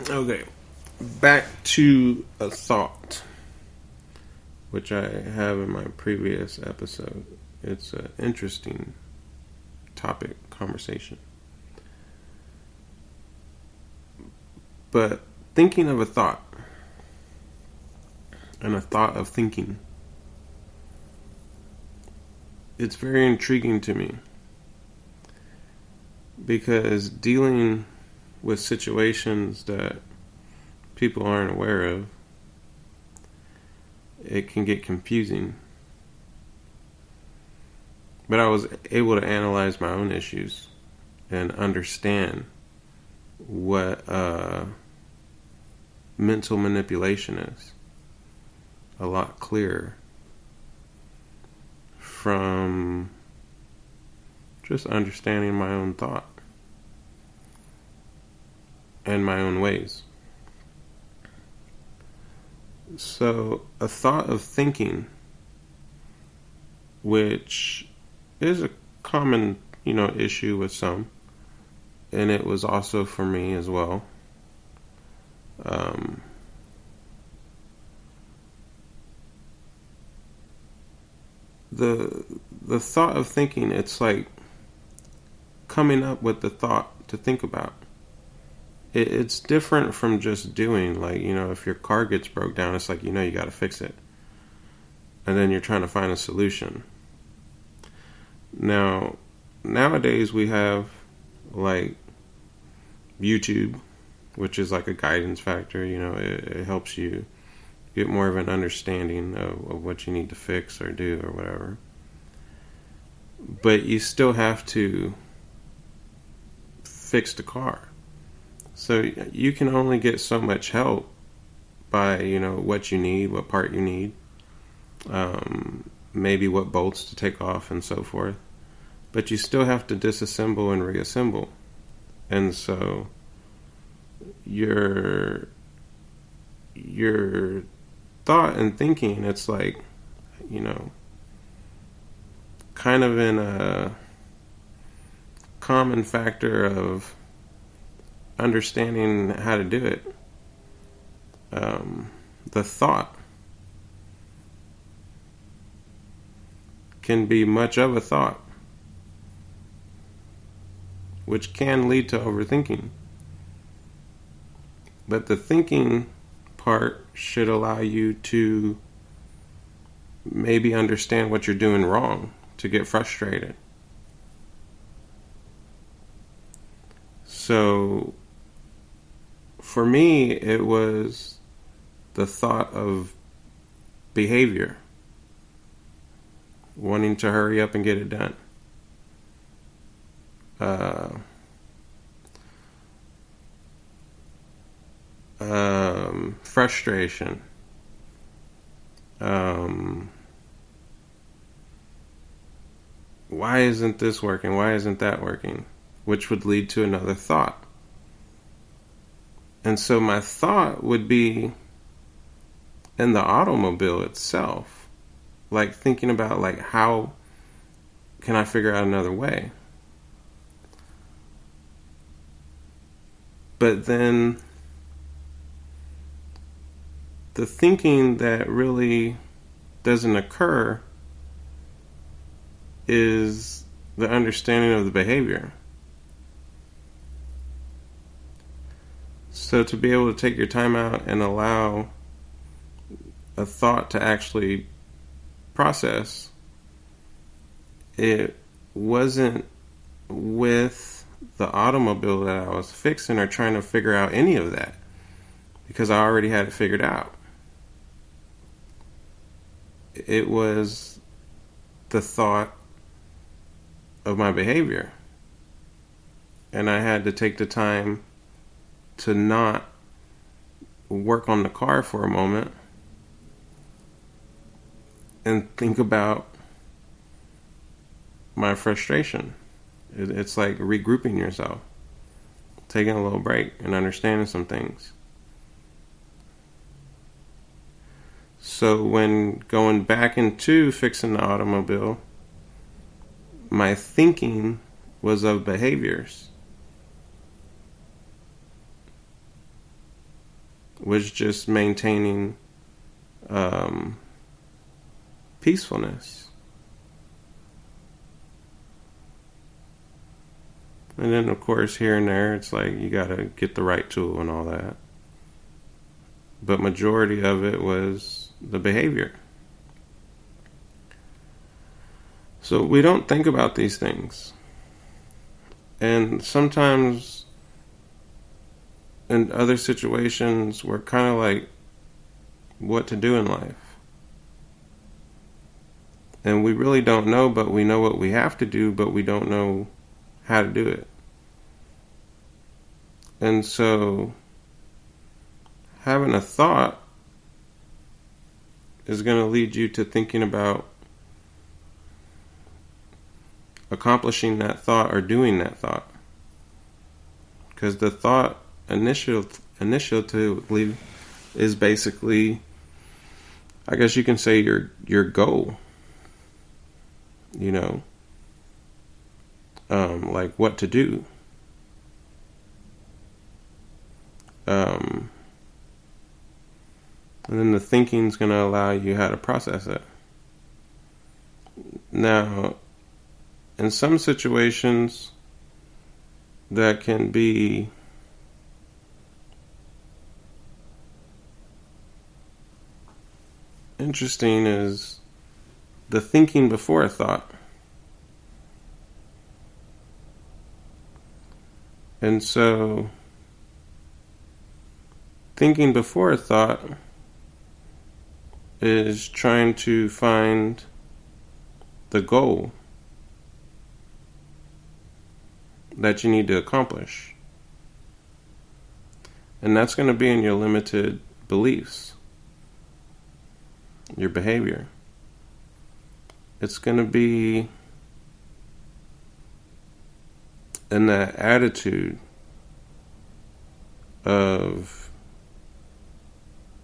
Okay, back to a thought, which I have in my previous episode. It's an interesting topic, conversation. But thinking of a thought, and a thought of thinking, it's very intriguing to me. Because dealing with situations that people aren't aware of, it can get confusing. But I was able to analyze my own issues and understand what mental manipulation is a lot clearer from just understanding my own thought and my own ways. So, a thought of thinking, which is a common, issue with some, and it was also for me as well. The thought of thinking, it's like coming up with the thought to think about. It's different from just doing, like, if your car gets broke down, it's like, you got to fix it. And then you're trying to find a solution. Now, nowadays we have, like, YouTube, which is like a guidance factor. It helps you get more of an understanding of what you need to fix or do or whatever. But you still have to fix the car. So you can only get so much help by, what you need, what part you need, maybe what bolts to take off and so forth. But you still have to disassemble and reassemble. And so your thought and thinking, it's like, kind of in a common factor of understanding how to do it. The thought can be much of a thought, which can lead to overthinking. But the thinking part should allow you to maybe understand what you're doing wrong, to get frustrated. So for me, it was the thought of behavior, wanting to hurry up and get it done. Frustration. Why isn't this working? Why isn't that working? Which would lead to another thought. And so my thought would be in the automobile itself, like thinking about, like, how can I figure out another way? But then the thinking that really doesn't occur is the understanding of the behavior. So to be able to take your time out and allow a thought to actually process, it wasn't with the automobile that I was fixing or trying to figure out any of that, because I already had it figured out. It was the thought of my behavior. And I had to take the time to not work on the car for a moment and think about my frustration. It's like regrouping yourself, taking a little break and understanding some things. So when going back into fixing the automobile, my thinking was of behaviors. was just maintaining peacefulness. And then, of course, here and there, it's like you got to get the right tool and all that. But majority of it was the behavior. So we don't think about these things. And sometimes in other situations, we're kind of like, what to do in life. And we really don't know, but we know what we have to do, but we don't know how to do it. And so having a thought is going to lead you to thinking about accomplishing that thought or doing that thought. Because the thought initially is basically, I guess you can say, your goal. You know, like what to do. And then the thinking's going to allow you how to process it. Now, in some situations, that can be interesting is the thinking before a thought. And so, thinking before a thought is trying to find the goal that you need to accomplish. And that's going to be in your limited beliefs, your behavior. It's going to be in that attitude of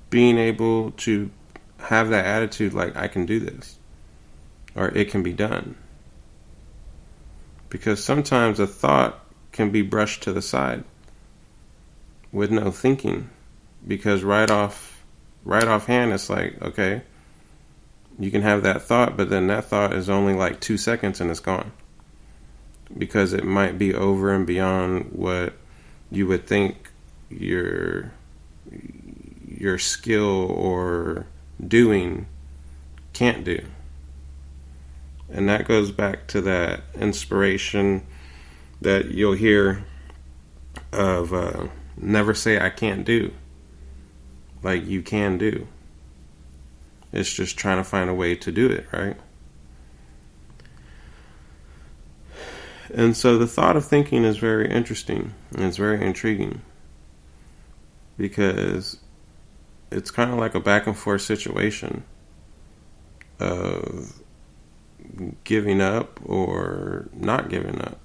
being able to have that attitude like, I can do this, or it can be done. Because sometimes a thought can be brushed to the side with no thinking, because right offhand it's like, okay, you can have that thought, but then that thought is only like 2 seconds and it's gone, because it might be over and beyond what you would think your skill or doing can't do. And that goes back to that inspiration that you'll hear of never say I can't do. Like, you can do. It's just trying to find a way to do it, right? And so the thought of thinking is very interesting, and it's very intriguing, because it's kind of like a back and forth situation of giving up or not giving up.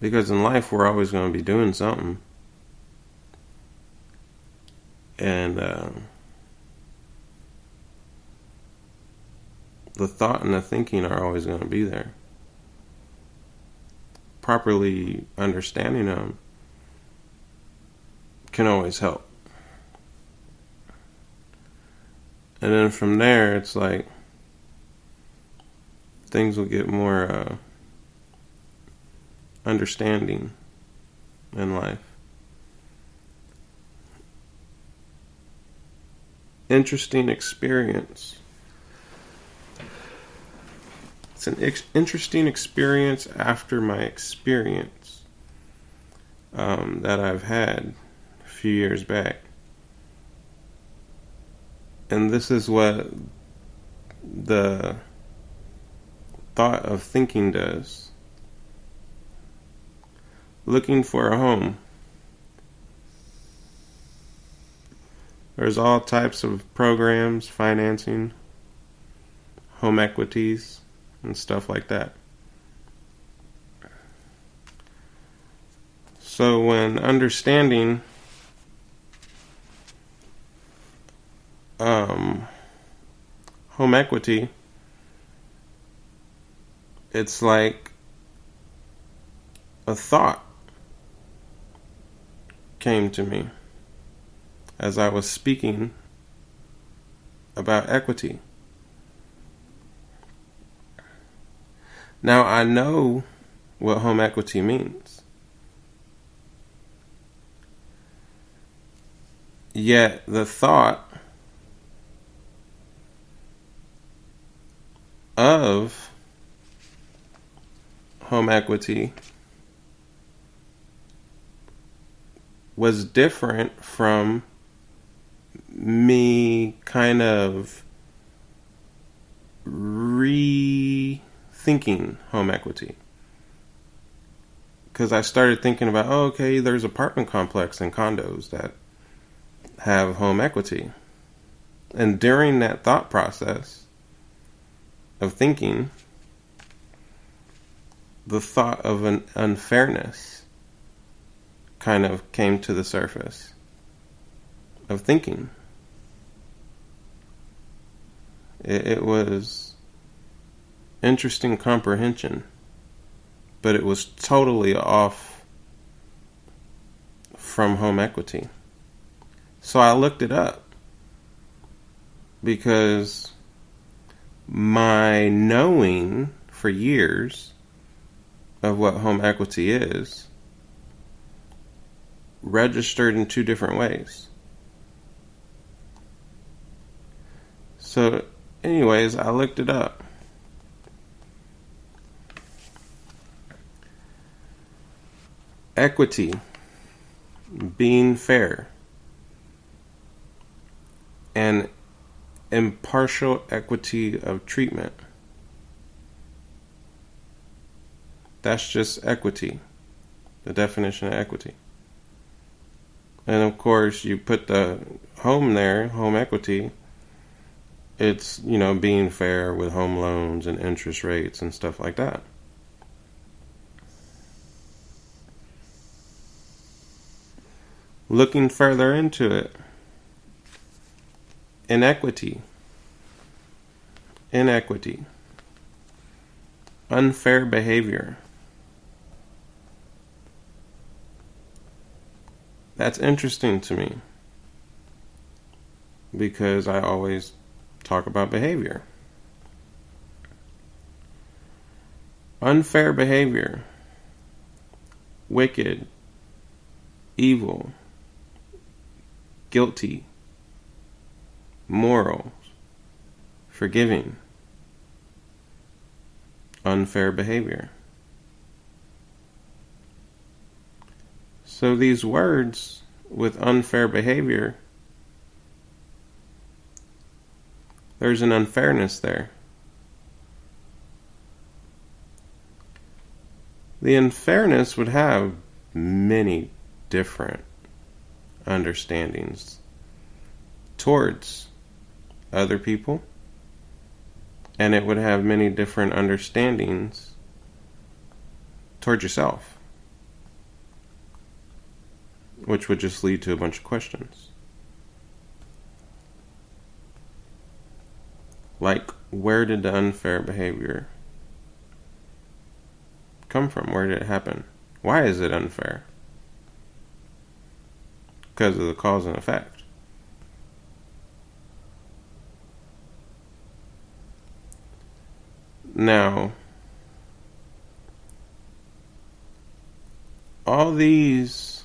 Because in life we're always going to be doing something. And the thought and the thinking are always going to be there. Properly understanding them can always help. And then from there, it's like things will get more understanding in life. Interesting experience. It's an interesting experience after my experience that I've had a few years back. And this is what the thought of thinking does. Looking for a home. There's all types of programs, financing, home equities, and stuff like that. So when understanding home equity, it's like a thought. came to me as I was speaking about equity. Now, I know what home equity means. Yet, the thought of home equity was different from me kind of rethinking home equity. Because I started thinking about, oh, okay, there's apartment complex and condos that have home equity. And during that thought process of thinking, the thought of an unfairness kind of came to the surface of thinking. It was interesting comprehension, but it was totally off from home equity. So I looked it up because my knowing for years of what home equity is registered in two different ways. So anyways, I looked it up. Equity, being fair, and impartial equity of treatment. That's just equity, the definition of equity. And of course, you put the home there, home equity. It's, being fair with home loans and interest rates and stuff like that. Looking further into it, inequity, unfair behavior. That's interesting to me because I always talk about behavior. Unfair behavior, wicked, evil, guilty, moral, forgiving, unfair behavior. So these words with unfair behavior, there's an unfairness there. The unfairness would have many different understandings towards other people, and it would have many different understandings towards yourself, which would just lead to a bunch of questions. Like, where did the unfair behavior come from? Where did it happen? Why is it unfair? Because of the cause and effect. Now, all these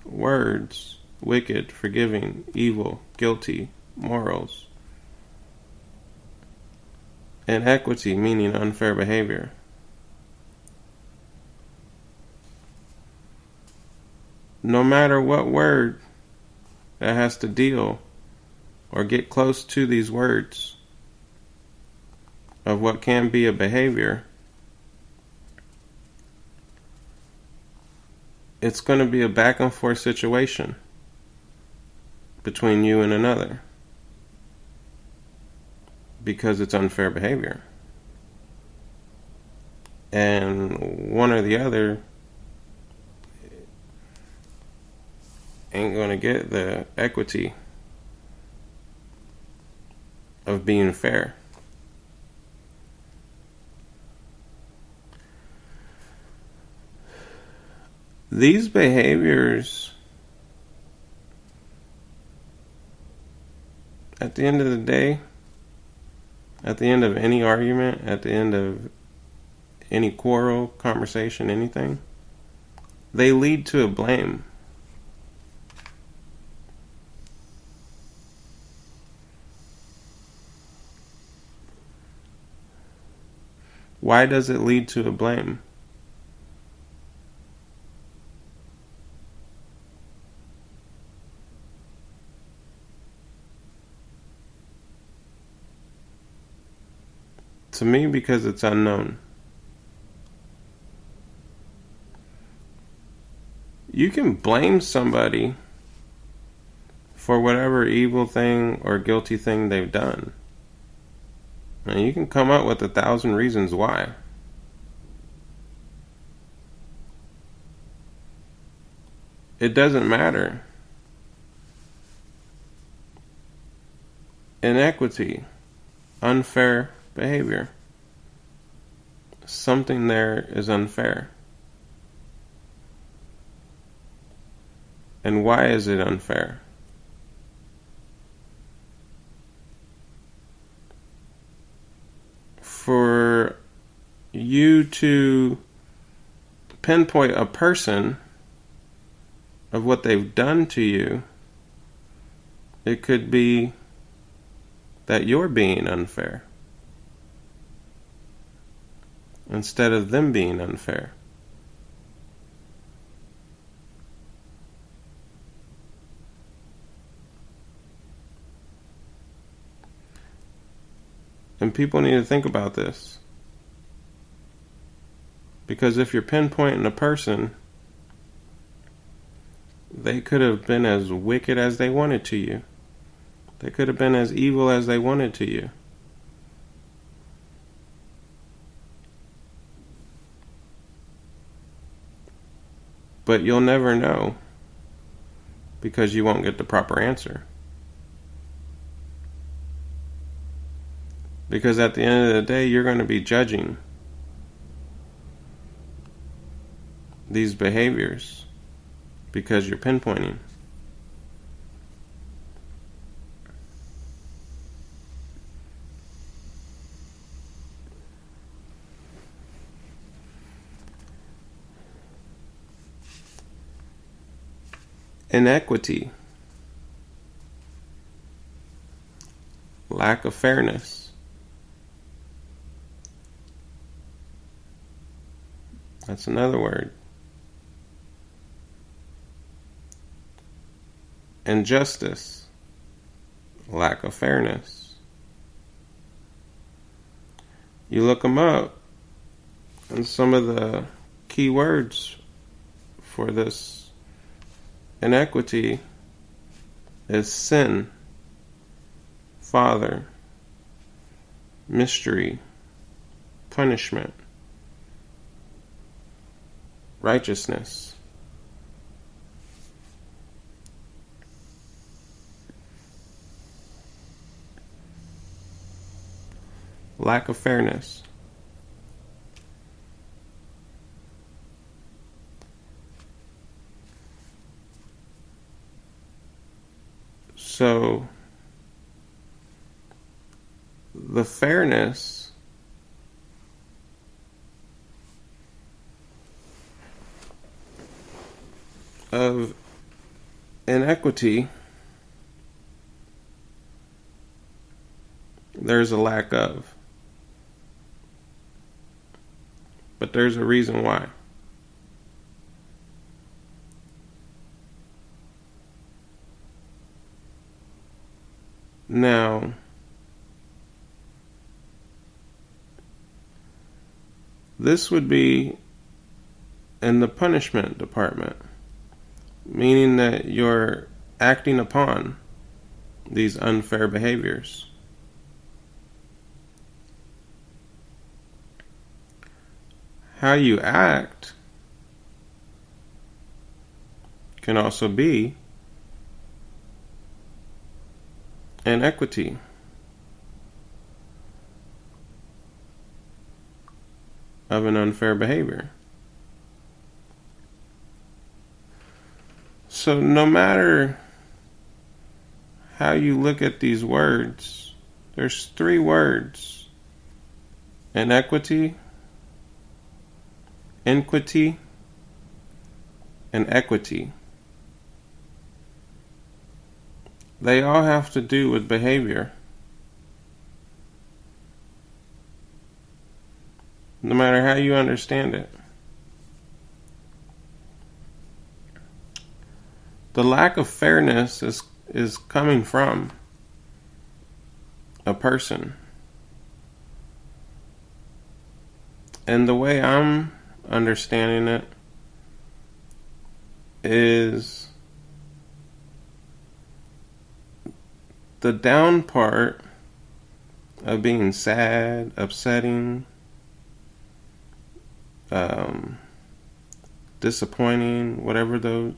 words, wicked, forgiving, evil, guilty, morals, and equity, meaning unfair behavior, no matter what word that has to deal or get close to these words of what can be a behavior, it's going to be a back and forth situation between you and another because it's unfair behavior. And one or the other ain't going to get the equity of being fair. These behaviors at the end of the day, at the end of any argument, at the end of any quarrel, conversation, anything, they lead to a blame. Why does it lead to a blame? To me, because it's unknown. You can blame somebody for whatever evil thing or guilty thing they've done. And you can come up with 1,000 reasons why. It doesn't matter. Inequity, unfair behavior. Something there is unfair. And why is it unfair? For you to pinpoint a person of what they've done to you, it could be that you're being unfair instead of them being unfair. And people need to think about this. Because if you're pinpointing a person, they could have been as wicked as they wanted to you. They could have been as evil as they wanted to you. But you'll never know because you won't get the proper answer. Because at the end of the day, you're going to be judging these behaviors because you're pinpointing. Inequity, lack of fairness. That's another word. Injustice, lack of fairness. You look them up, and some of the key words for this inequity is sin, father, mystery, punishment, righteousness. Lack of fairness. So, the fairness of inequity, there's a lack of. But there's a reason why. Now, this would be in the punishment department, meaning that you're acting upon these unfair behaviors. How you act can also be inequity. Of an unfair behavior. So no matter how you look at these words. There's 3 words: inequity, iniquity, and equity. They all have to do with behavior. No matter how you understand it. The lack of fairness is coming from a person. And the way I'm understanding it is the down part of being sad, upsetting, disappointing, whatever those,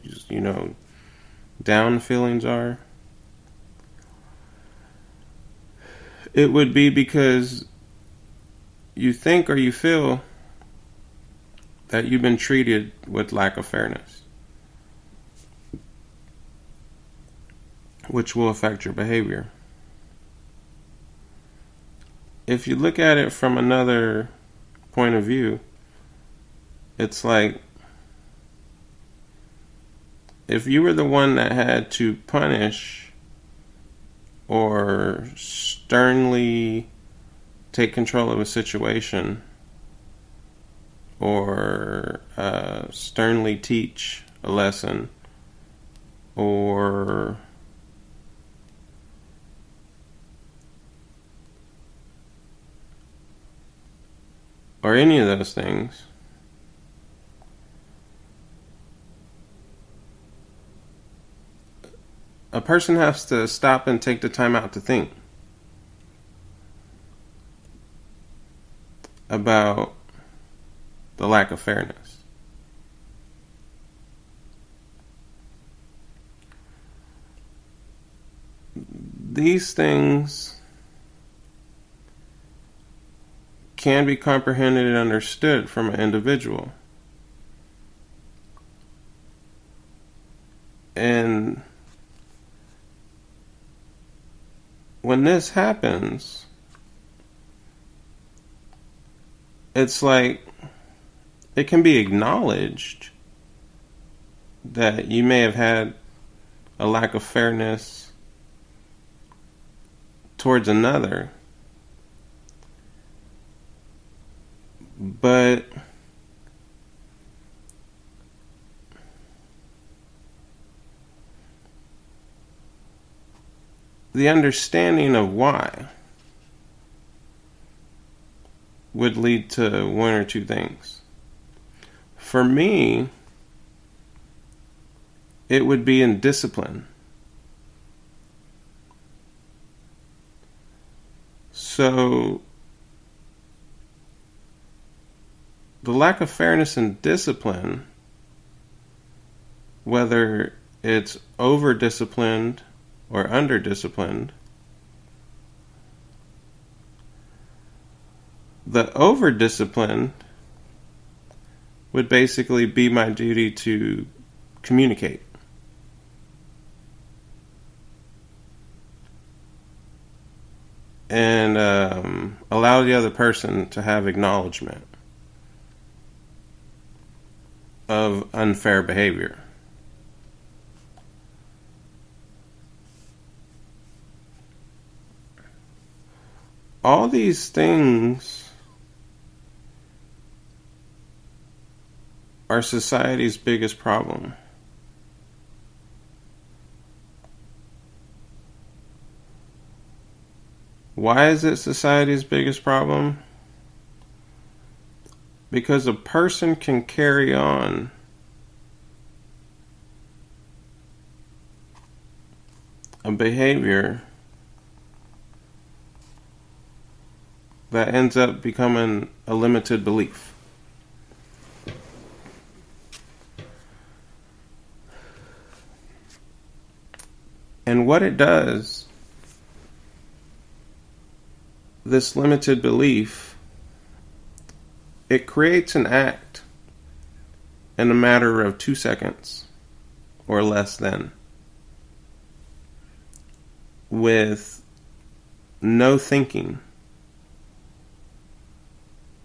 down feelings are. It would be because you think or you feel that you've been treated with lack of fairness, which will affect your behavior. If you look at it from another point of view, it's like if you were the one that had to punish or sternly take control of a situation or sternly teach a lesson or any of those things, a person has to stop and take the time out to think about the lack of fairness. These things can be comprehended and understood from an individual. And when this happens, it's like it can be acknowledged that you may have had a lack of fairness towards another, but the understanding of why would lead to one or two things. For me, it would be in discipline. So, the lack of fairness in discipline, whether it's over-disciplined or under-disciplined, the over-discipline would basically be my duty to communicate. And allow the other person to have acknowledgement of unfair behavior. All these things are society's biggest problem. Why is it society's biggest problem? Because a person can carry on a behavior that ends up becoming a limited belief. And what it does, this limited belief, it creates an act in a matter of 2 seconds or less than. with no thinking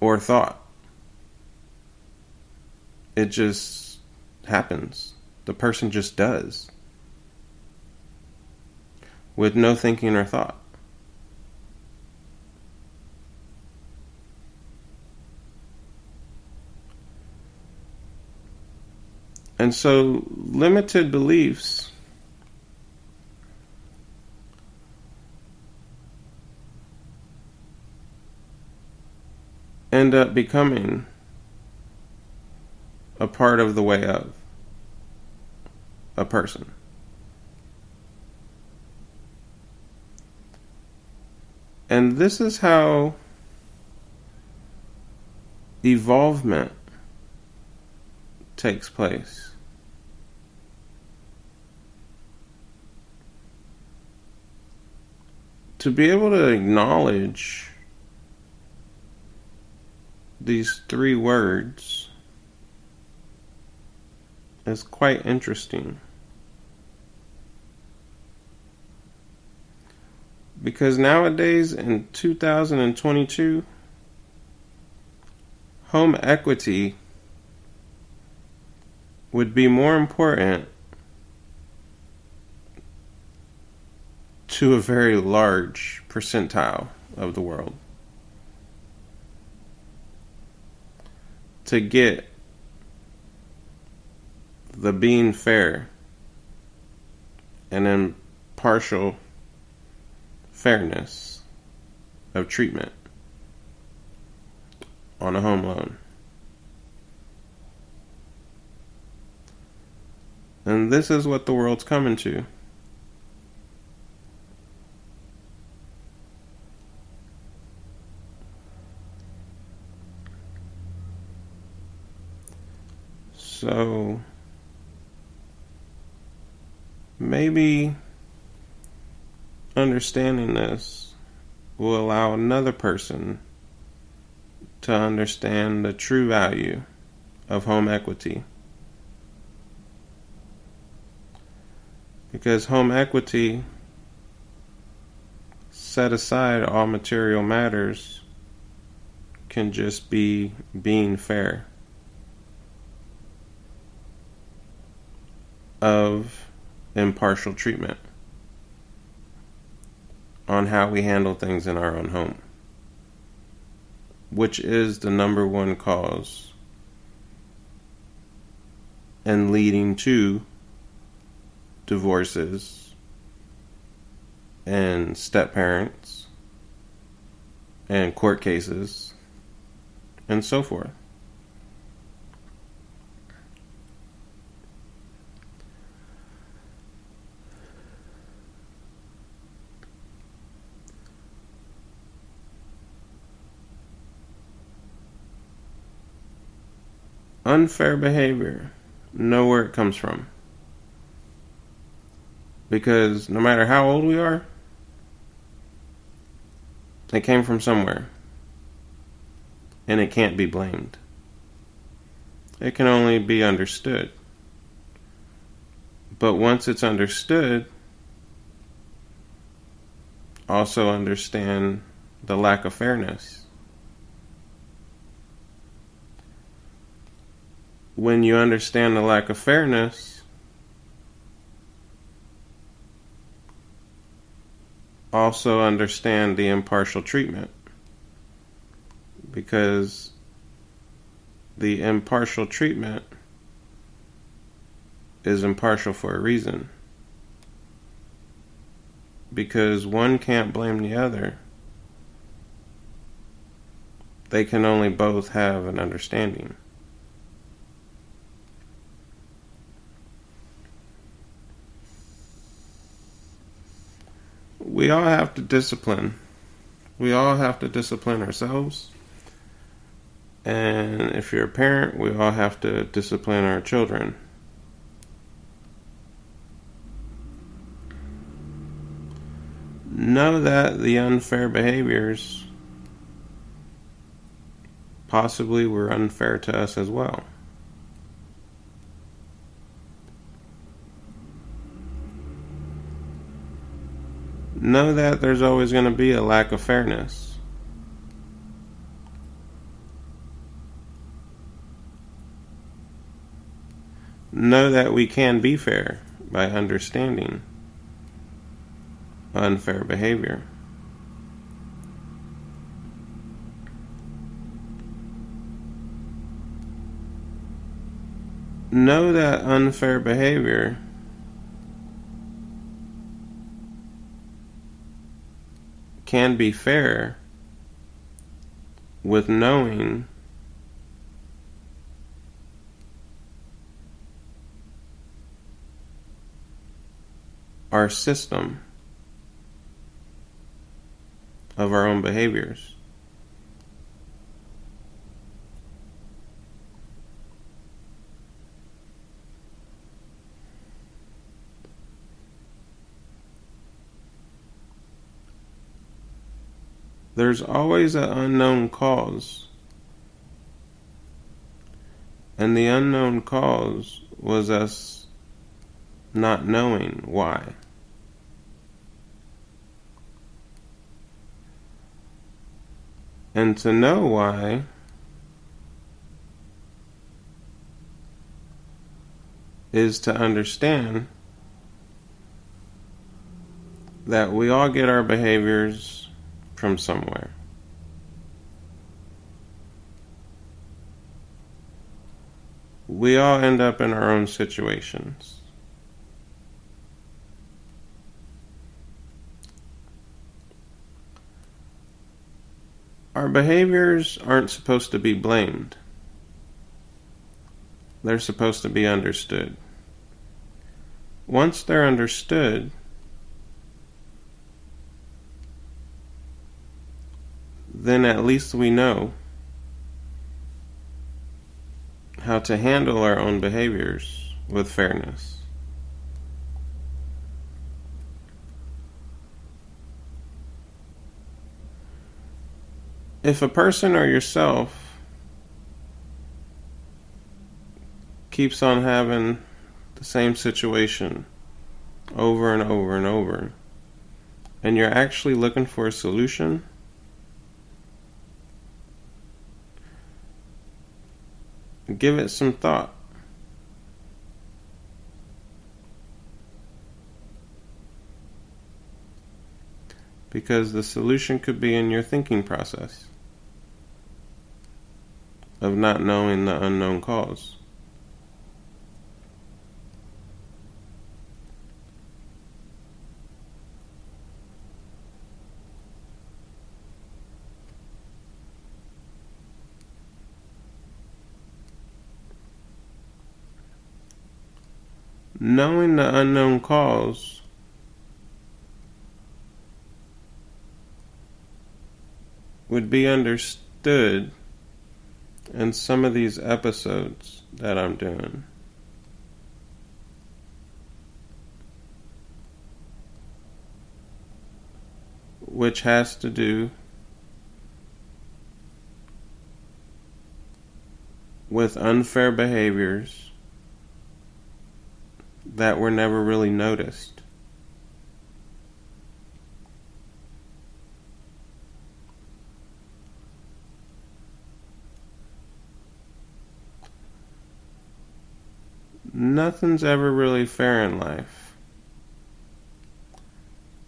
or thought. It just happens. The person just does. With no thinking or thought. And so limited beliefs end up becoming a part of the way of a person. And this is how evolvement takes place. To be able to acknowledge these three words is quite interesting. Because nowadays, in 2022, home equity would be more important to a very large percentile of the world. To get the being fair and impartial fairness of treatment on a home loan. And this is what the world's coming to. So maybe understanding this will allow another person to understand the true value of home equity. Because home equity, set aside all material matters, can just be being fair of impartial treatment on how we handle things in our own home, which is the number one cause and leading to divorces and step-parents and court cases and so forth. Unfair behavior, know where it comes from. Because no matter how old we are, it came from somewhere. And it can't be blamed. It can only be understood. But once it's understood, also understand the lack of fairness. When you understand the lack of fairness, also understand the impartial treatment. Because the impartial treatment is impartial for a reason. Because one can't blame the other. They can only both have an understanding. We all have to discipline. We all have to discipline ourselves. And if you're a parent, we all have to discipline our children. Know that the unfair behaviors possibly were unfair to us as well. Know that there's always going to be a lack of fairness. Know that we can be fair by understanding unfair behavior. Know that unfair behavior can be fair with knowing our system of our own behaviors. There's always an unknown cause. And the unknown cause was us not knowing why. And to know why is to understand that we all get our behaviors from somewhere. We all end up in our own situations. Our behaviors aren't supposed to be blamed. They're supposed to be understood. Once they're understood, then at least we know how to handle our own behaviors with fairness. If a person or yourself keeps on having the same situation over and over and over, and you're actually looking for a solution, give it some thought. Because the solution could be in your thinking process of not knowing the unknown cause. Knowing the unknown cause would be understood in some of these episodes that I'm doing. Which has to do with unfair behaviors that were never really noticed. Nothing's ever really fair in life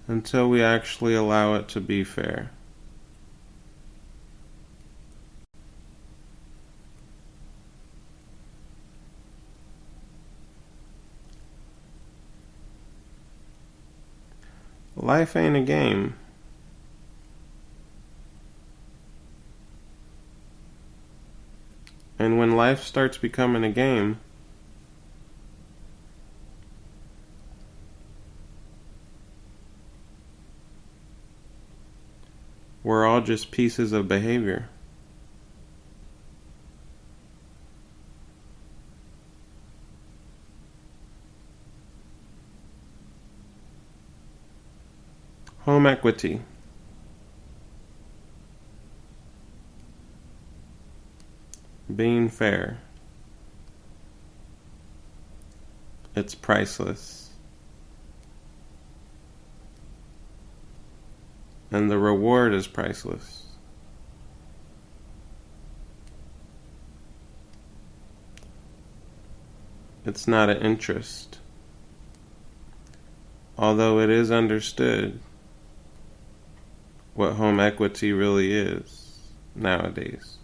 until we actually allow it to be fair. Life ain't a game. And when life starts becoming a game, we're all just pieces of behavior. Home equity. Being fair. It's priceless. And the reward is priceless. It's not an interest. Although it is understood what home equity really is nowadays.